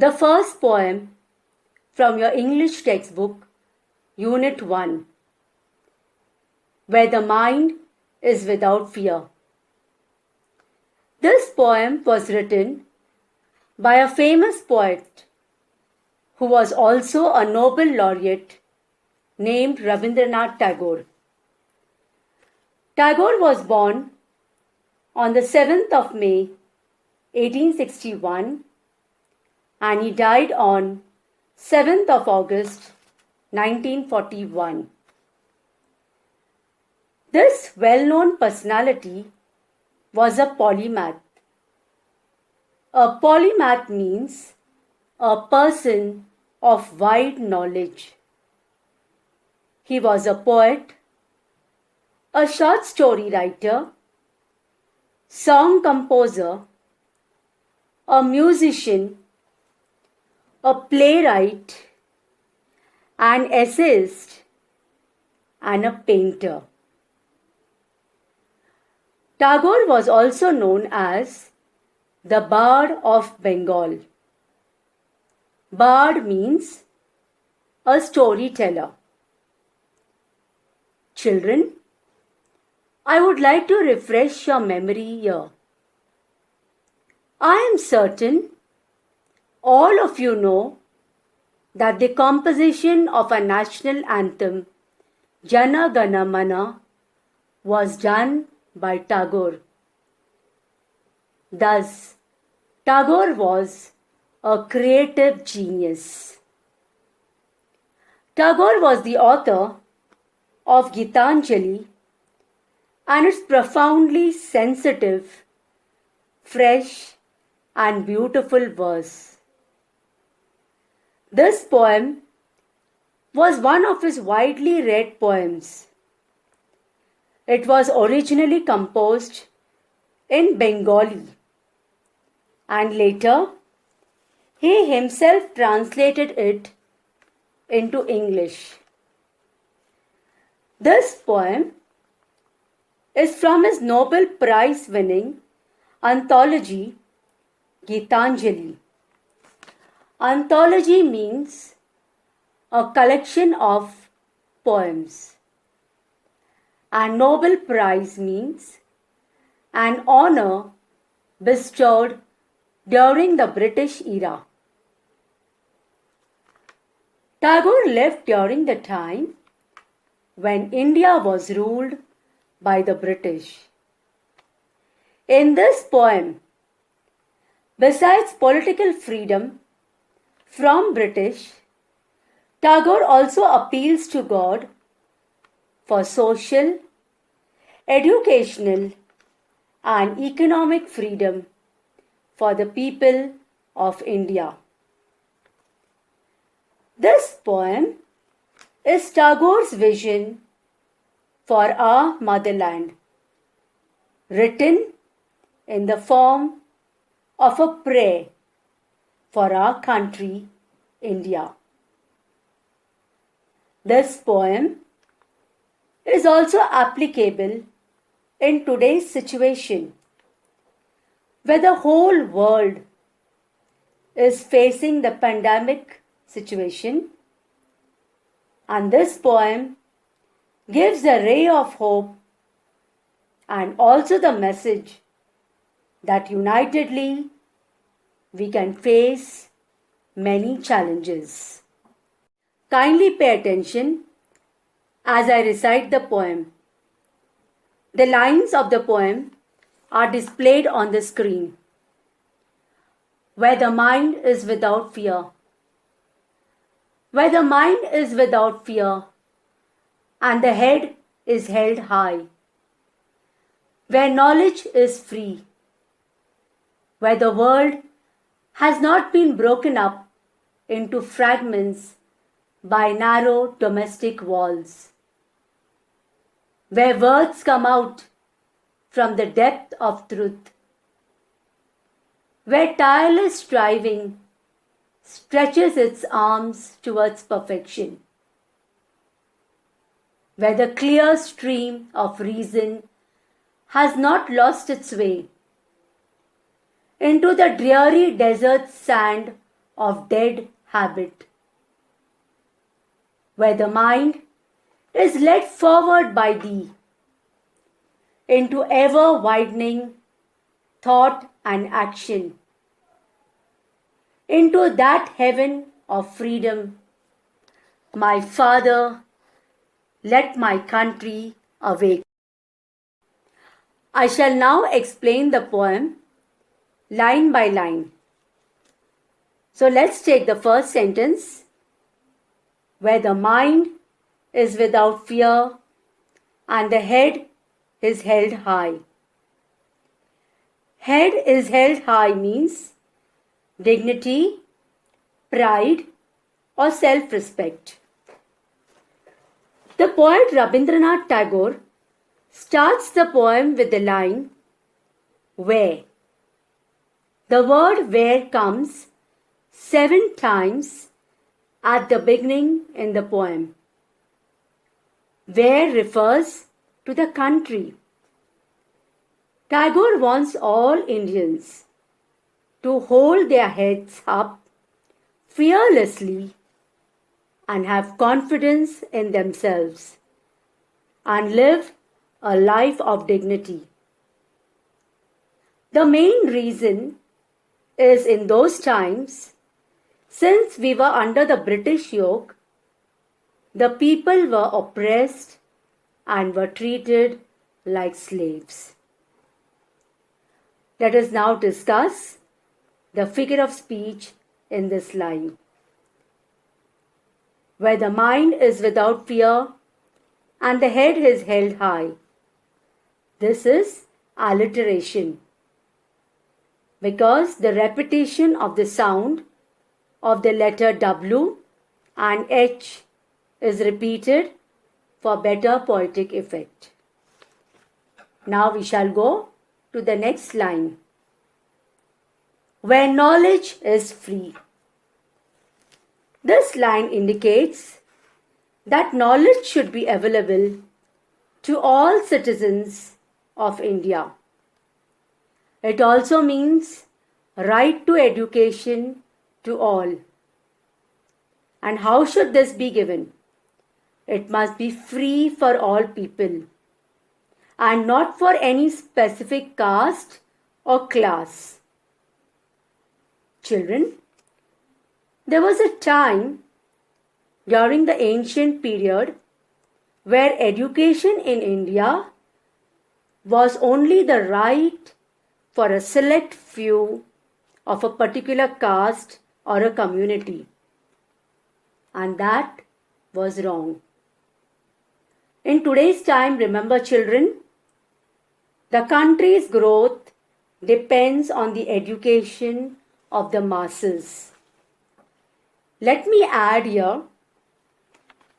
The first poem from your English textbook, Unit 1, Where the Mind is Without Fear. This poem was written by a famous poet who was also a Nobel laureate named Rabindranath Tagore. Tagore was born on the 7th of May 1861 and he died on 7th of August 1941. This well-known personality was a polymath. A polymath means a person of wide knowledge. He was a poet, a short story writer, song composer, a musician, a playwright, an essayist, and a painter. Tagore was also known as the Bard of Bengal. Bard means a storyteller. Children, I would like to refresh your memory here. I am certain all of you know that the composition of a national anthem, Jana Gana Mana, was done by Tagore. Thus, Tagore was a creative genius. Tagore was the author of Gitanjali and its profoundly sensitive, fresh, and beautiful verse. This poem was one of his widely read poems. It was originally composed in Bengali and later he himself translated it into English. This poem is from his Nobel Prize winning anthology Gitanjali. Anthology means a collection of poems, and Nobel Prize means an honor bestowed during the British era. Tagore lived during the time when India was ruled by the British. In this poem, besides political freedom from British, Tagore also appeals to God for social, educational, and economic freedom for the people of India. This poem is Tagore's vision for our motherland, written in the form of a prayer for our country, India. This poem is also applicable in today's situation, where the whole world is facing the pandemic situation, and this poem gives a ray of hope and also the message that unitedly we can face many challenges. Kindly pay attention as I recite the poem. The lines of the poem are displayed on the screen. Where the mind is without fear. Where the mind is without fear and the head is held high. Where knowledge is free. Where the world has not been broken up into fragments by narrow domestic walls. Where words come out from the depth of truth. Where tireless striving stretches its arms towards perfection. Where the clear stream of reason has not lost its way into the dreary desert sand of dead habit, where the mind is led forward by thee into ever widening thought and action, into that heaven of freedom. My Father, let my country awake. I shall now explain the poem line by line. So let's take the first sentence, where the mind is without fear and the head is held high. Head is held high means dignity, pride, or self-respect. The poet Rabindranath Tagore starts the poem with the line, where. The word where comes 7 times at the beginning in the poem. Where refers to the country. Tagore wants all Indians to hold their heads up fearlessly and have confidence in themselves and live a life of dignity. The main reason is in those times, since we were under the British yoke, the people were oppressed and were treated like slaves. Let us now discuss the figure of speech in this line. Where the mind is without fear and the head is held high. This is alliteration, because the repetition of the sound of the letter W and H is repeated for better poetic effect. Now we shall go to the next line. Where knowledge is free. This line indicates that knowledge should be available to all citizens of India. It also means right to education to all. And how should this be given? It must be free for all people and not for any specific caste or class. Children, there was a time during the ancient period where education in India was only the right for a select few of a particular caste or a community. And that was wrong. In today's time, remember children, the country's growth depends on the education of the masses. Let me add here,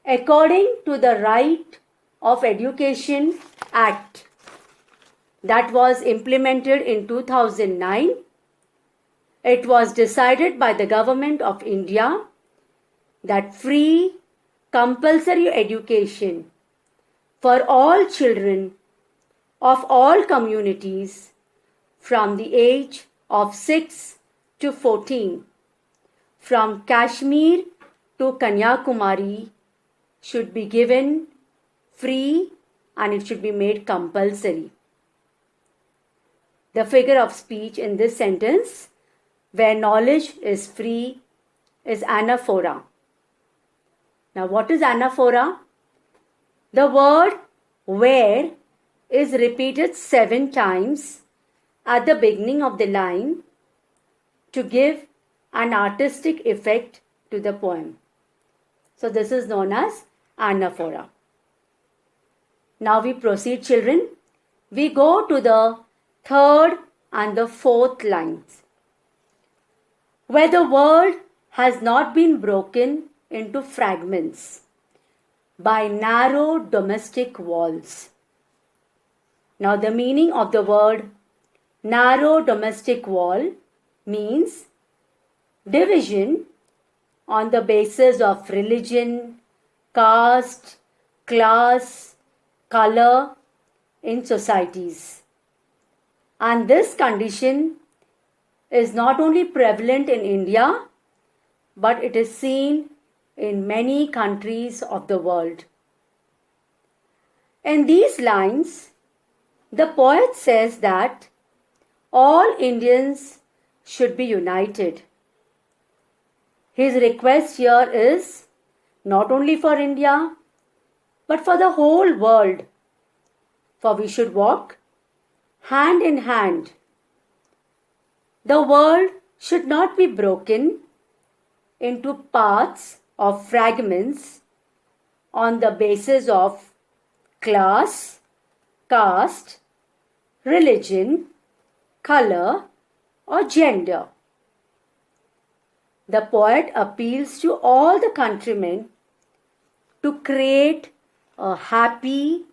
according to the Right of Education Act that was implemented in 2009, it was decided by the Government of India that free compulsory education for all children of all communities from the age of 6 to 14, from Kashmir to Kanyakumari, should be given free and it should be made compulsory. The figure of speech in this sentence, where knowledge is free, is anaphora. Now, what is anaphora? The word where is repeated 7 times at the beginning of the line to give an artistic effect to the poem. So, this is known as anaphora. Now we proceed, children. We go to the 3rd and the 4th lines, where the word has not been broken into fragments by narrow domestic walls. Now the meaning of the word narrow domestic wall means division on the basis of religion, caste, class, color in societies. And this condition is not only prevalent in India but it is seen in many countries of the world. In these lines, the poet says that all Indians should be united. His request here is not only for India, but for the whole world, for we should walk hand in hand. The world should not be broken into parts or fragments on the basis of class, caste, religion, color, or gender. The poet appeals to all the countrymen to create a happy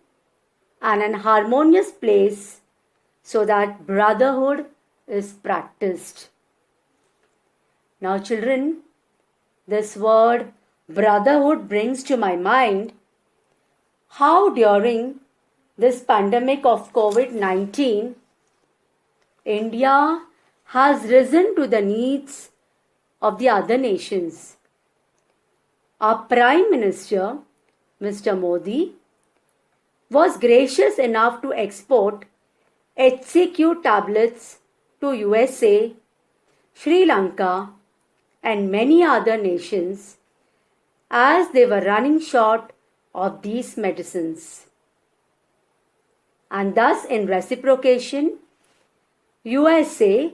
and an harmonious place so that brotherhood is practiced. Now, children, this word brotherhood brings to my mind how during this pandemic of COVID-19, India has risen to the needs of the other nations. Our Prime Minister, Mr. Modi, was gracious enough to export HCQ tablets to USA, Sri Lanka, and many other nations as they were running short of these medicines. And thus, in reciprocation, USA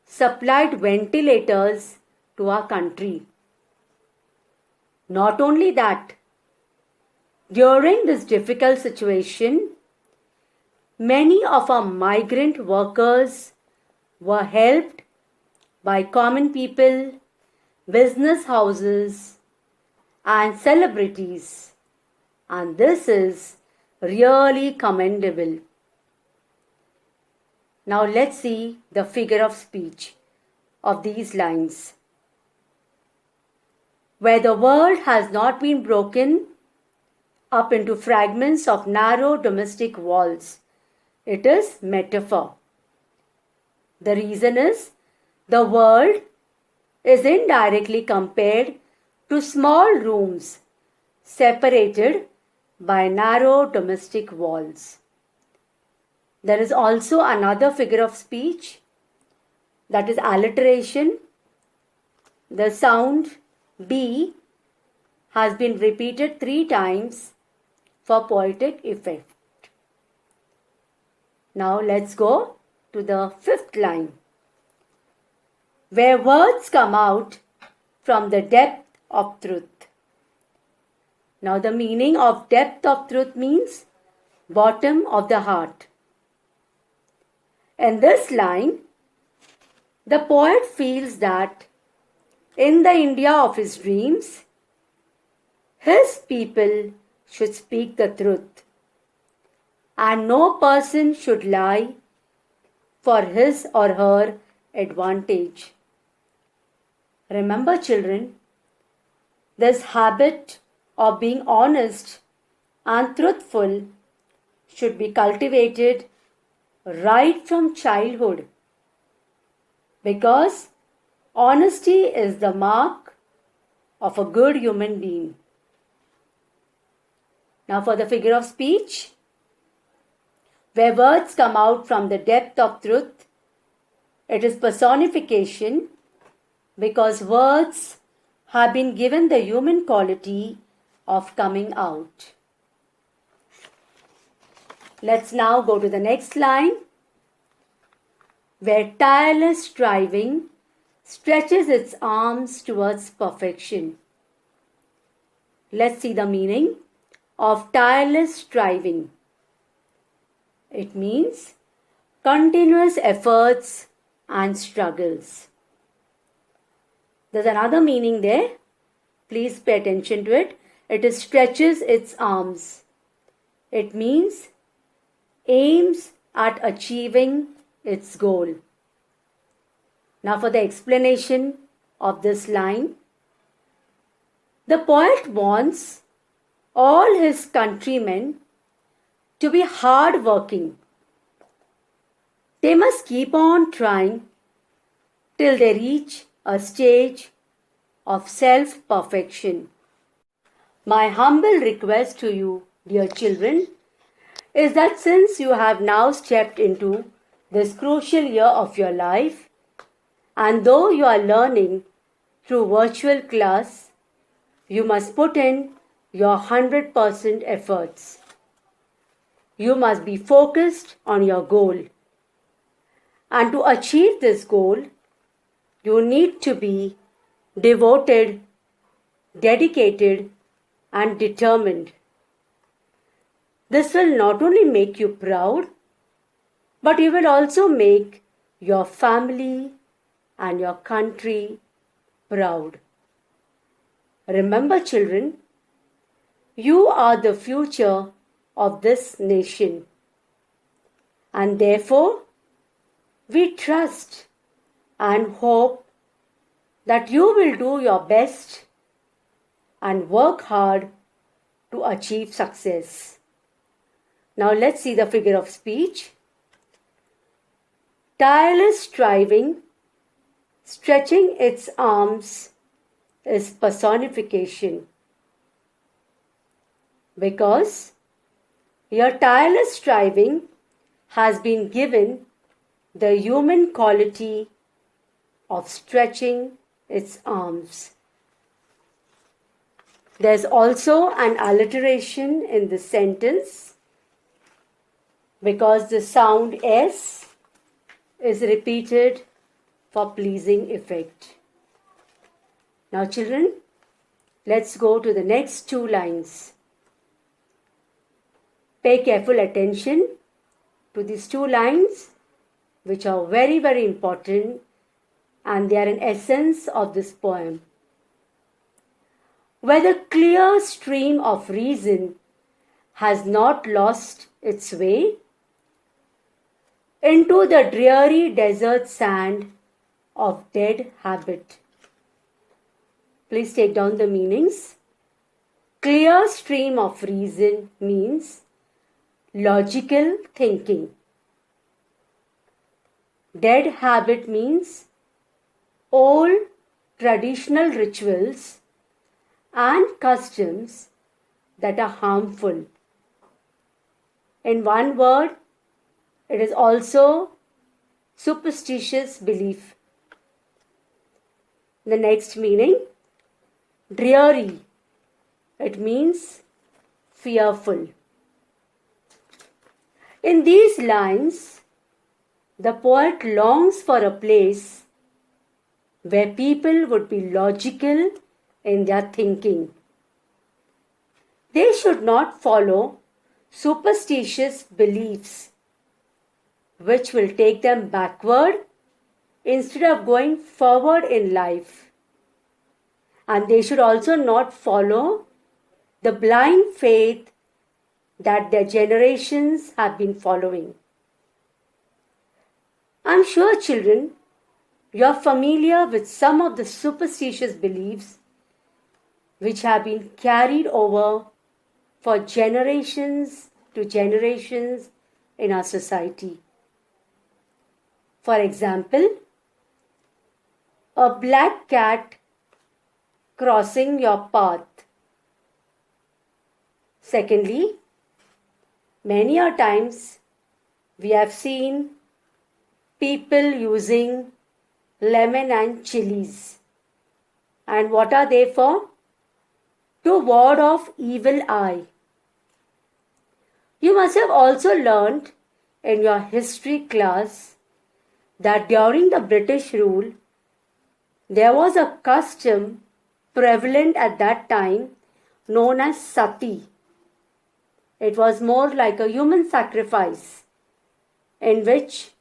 supplied ventilators to our country. Not only that, during this difficult situation, many of our migrant workers were helped by common people, business houses, and celebrities, and this is really commendable. Now let's see the figure of speech of these lines. Where the world has not been broken up into fragments of narrow domestic walls, it is metaphor. The reason is the world is indirectly compared to small rooms separated by narrow domestic walls. There is also another figure of speech, that is alliteration. The sound B has been repeated 3 times for poetic effect. Now let's go to the 5th line. Where words come out from the depth of truth. Now the meaning of depth of truth means bottom of the heart. In this line, the poet feels that in the India of his dreams, his people should speak the truth, and no person should lie for his or her advantage. Remember, children, this habit of being honest and truthful should be cultivated right from childhood, because honesty is the mark of a good human being. Now for the figure of speech. Where words come out from the depth of truth, it is personification, because words have been given the human quality of coming out. Let's now go to the next line. Where tireless striving stretches its arms towards perfection. Let's see the meaning of tireless striving. It means continuous efforts and struggles. There's another meaning there. Please pay attention to it. It is stretches its arms. It means aims at achieving its goal. Now for the explanation of this line. The poet wants all his countrymen to be hard-working. They must keep on trying till they reach a stage of self-perfection. My humble request to you, dear children, is that since you have now stepped into this crucial year of your life, and though you are learning through virtual class, you must put in your 100% efforts. You must be focused on your goal. And to achieve this goal, you need to be devoted, dedicated, and determined. This will not only make you proud, but you will also make your family and your country proud. Remember, children, you are the future of this nation. And therefore, we trust and hope that you will do your best and work hard to achieve success. Now let's see the figure of speech. Tireless striving, stretching its arms, is personification. Because your tireless striving has been given the human quality of stretching its arms. There's also an alliteration in the sentence because the sound S is repeated for pleasing effect. Now children, let's go to the next two lines. Pay careful attention to these two lines, which are very, very important, and they are an essence of this poem. Where the clear stream of reason has not lost its way, into the dreary desert sand of dead habit. Please take down the meanings. Clear stream of reason means logical thinking. Dead habit means old traditional rituals and customs that are harmful. In one word, it is also superstitious belief. The next meaning, dreary. It means fearful. In these lines, the poet longs for a place where people would be logical in their thinking. They should not follow superstitious beliefs which will take them backward instead of going forward in life. And they should also not follow the blind faith that their generations have been following. I'm sure, children, you're familiar with some of the superstitious beliefs which have been carried over for generations to generations in our society. For example, a black cat crossing your path. Secondly, many a times we have seen people using lemon and chilies. And what are they for? To ward off evil eye. You must have also learnt in your history class that during the British rule, there was a custom prevalent at that time known as sati. It was more like a human sacrifice in which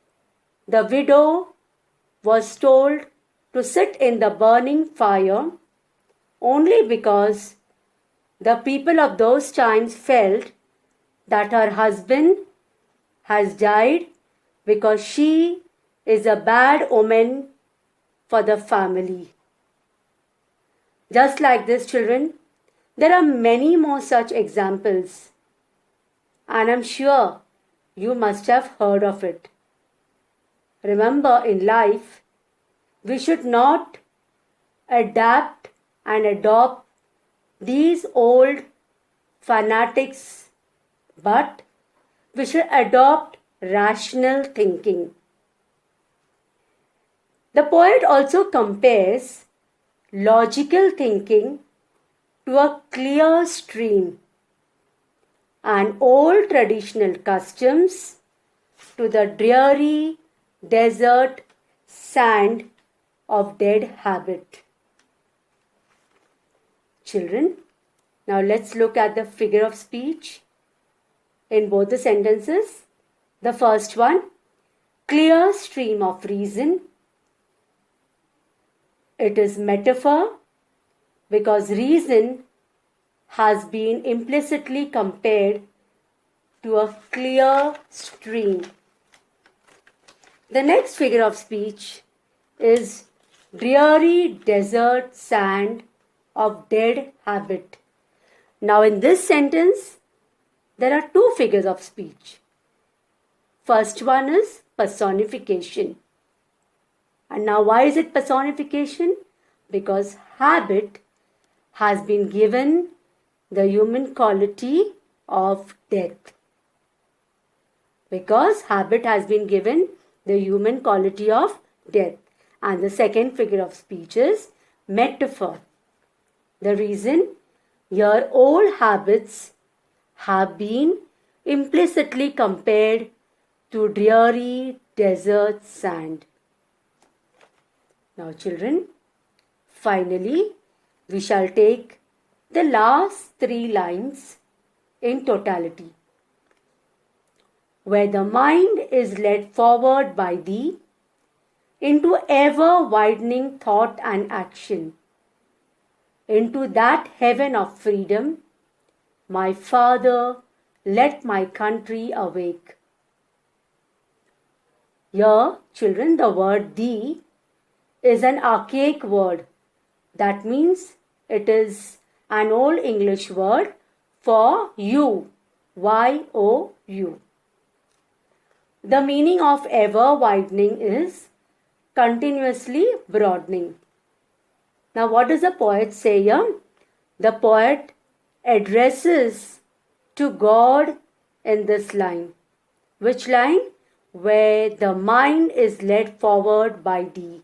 the widow was told to sit in the burning fire only because the people of those times felt that her husband has died because she is a bad omen for the family. Just like this, children, there are many more such examples, and I'm sure you must have heard of it. Remember, in life, we should not adapt and adopt these old fanatics, but we should adopt rational thinking. The poet also compares logical thinking to a clear stream and old traditional customs to the dreary desert sand of dead habit. Children, now let's look at the figure of speech in both the sentences. The first one, clear stream of reason. It is metaphor because reason has been implicitly compared to a clear stream. The next figure of speech is dreary desert sand of dead habit. Now in this sentence, there are two figures of speech. First one is personification. And now why is it personification? Because habit has been given the human quality of death. Because habit has been given the human quality of death. And the second figure of speech is metaphor. The reason here old habits have been implicitly compared to dreary desert sand. Now children, finally we shall take the last three lines in totality. Where the mind is led forward by thee into ever widening thought and action, into that heaven of freedom, my Father, let my country awake. Here, children, the word thee is an archaic word. That means it is an old English word for you, Y-O-U. The meaning of ever widening is continuously broadening. Now what does the poet say here? The poet addresses to God in this line. Which line? Where the mind is led forward by thee.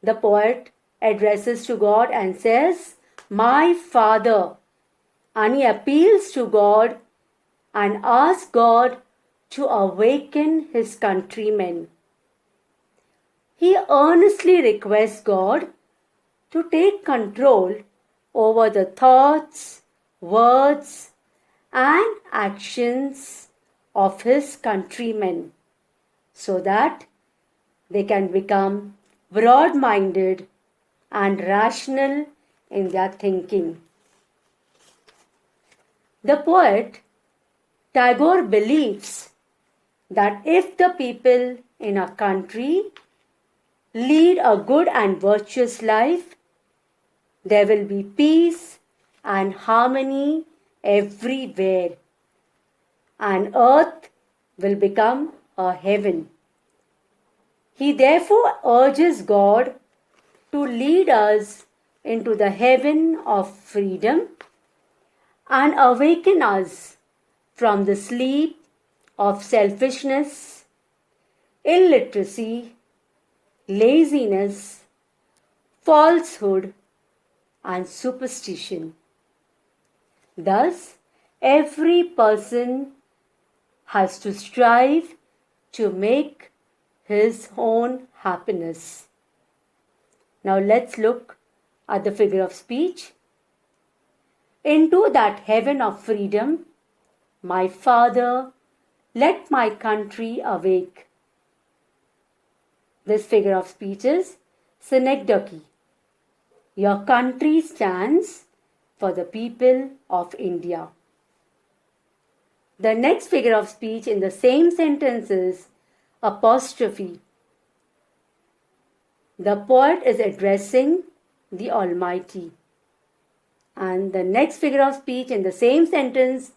The poet addresses to God and says, my Father. And he appeals to God and asks God to awaken his countrymen. He earnestly requests God to take control over the thoughts, words, and actions of his countrymen so that they can become broad-minded and rational in their thinking. The poet Tagore believes that if the people in a country lead a good and virtuous life, there will be peace and harmony everywhere, and earth will become a heaven. He therefore urges God to lead us into the heaven of freedom and awaken us from the sleep of selfishness, illiteracy, laziness, falsehood, and superstition. Thus, every person has to strive to make his own happiness. Now let's look at the figure of speech. Into that heaven of freedom, my Father, let my country awake. This figure of speech is synecdoche. Your country stands for the people of India. The next figure of speech in the same sentence is apostrophe. The poet is addressing the Almighty. And the next figure of speech in the same sentence,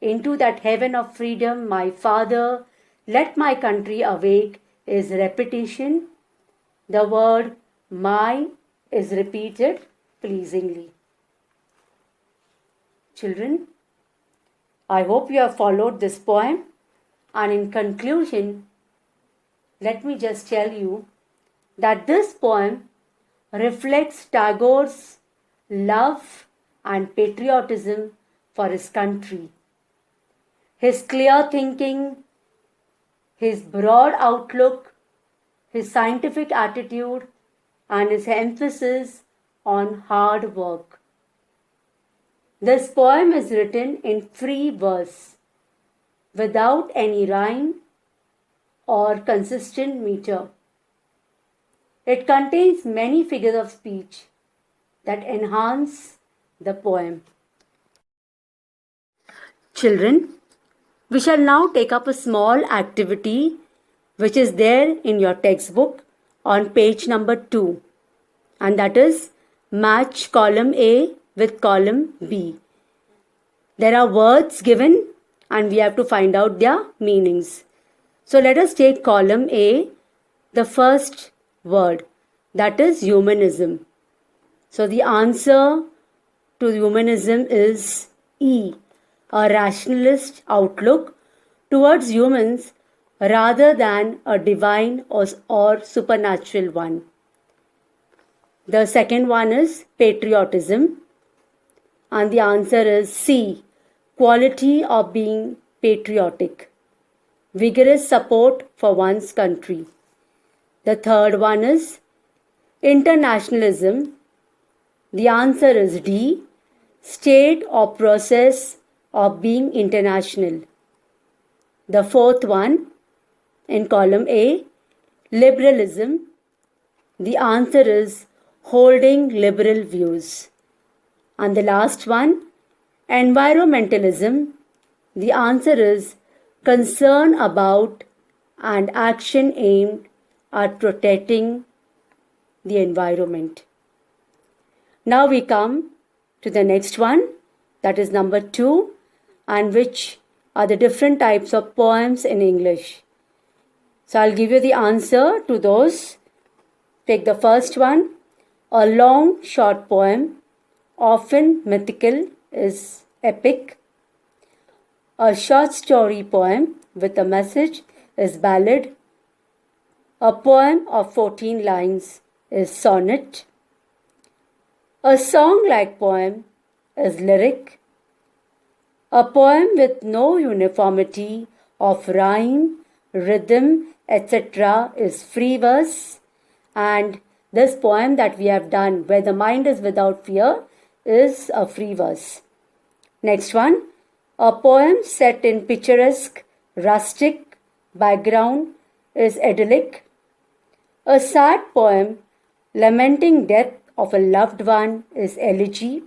into that heaven of freedom, my Father, let my country awake, is repetition. The word my is repeated pleasingly. Children, I hope you have followed this poem, and in conclusion, let me just tell you that this poem reflects Tagore's love and patriotism for his country. His clear thinking, his broad outlook, his scientific attitude, and his emphasis on hard work. This poem is written in free verse, without any rhyme or consistent meter. It contains many figures of speech that enhance the poem. Children, we shall now take up a small activity which is there in your textbook on page number 2, and that is match column A with column B. There are words given and we have to find out their meanings. So let us take column A, the first word, that is humanism. So the answer to humanism is E, a rationalist outlook towards humans rather than a divine or supernatural one. The second one is patriotism, and the answer is C, quality of being patriotic, vigorous support for one's country. The third one is internationalism. The answer is D, state or process of being international. The fourth one in column A, liberalism. The answer is holding liberal views. And the last one, environmentalism. The answer is concern about and action aimed at protecting the environment. Now we come to the next one, that is number 2, and which are the different types of poems in English. So I'll give you the answer to those. Take the first one, a long short poem, often mythical, is epic. A short story poem with a message is ballad. A poem of 14 lines is sonnet. A song-like poem is lyric. A poem with no uniformity of rhyme, rhythm, etc. is free verse. And this poem that we have done, Where the Mind is Without Fear, is a free verse. Next one, a poem set in picturesque, rustic background is idyllic. A sad poem lamenting death of a loved one is elegy.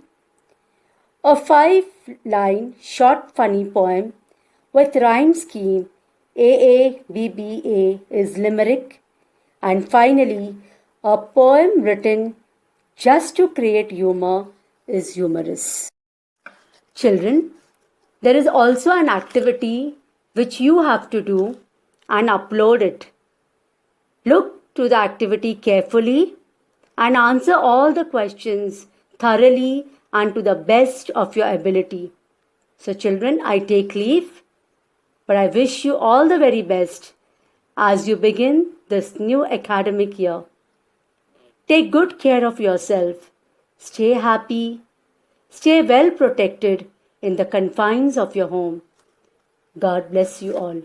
A 5-line short funny poem with rhyme scheme AABBA is limerick. And finally, a poem written just to create humor is humorous. Children, there is also an activity which you have to do and upload it. Look to the activity carefully and answer all the questions thoroughly and to the best of your ability. So children, I take leave, but I wish you all the very best as you begin this new academic year. Take good care of yourself. Stay happy. Stay well protected in the confines of your home. God bless you all.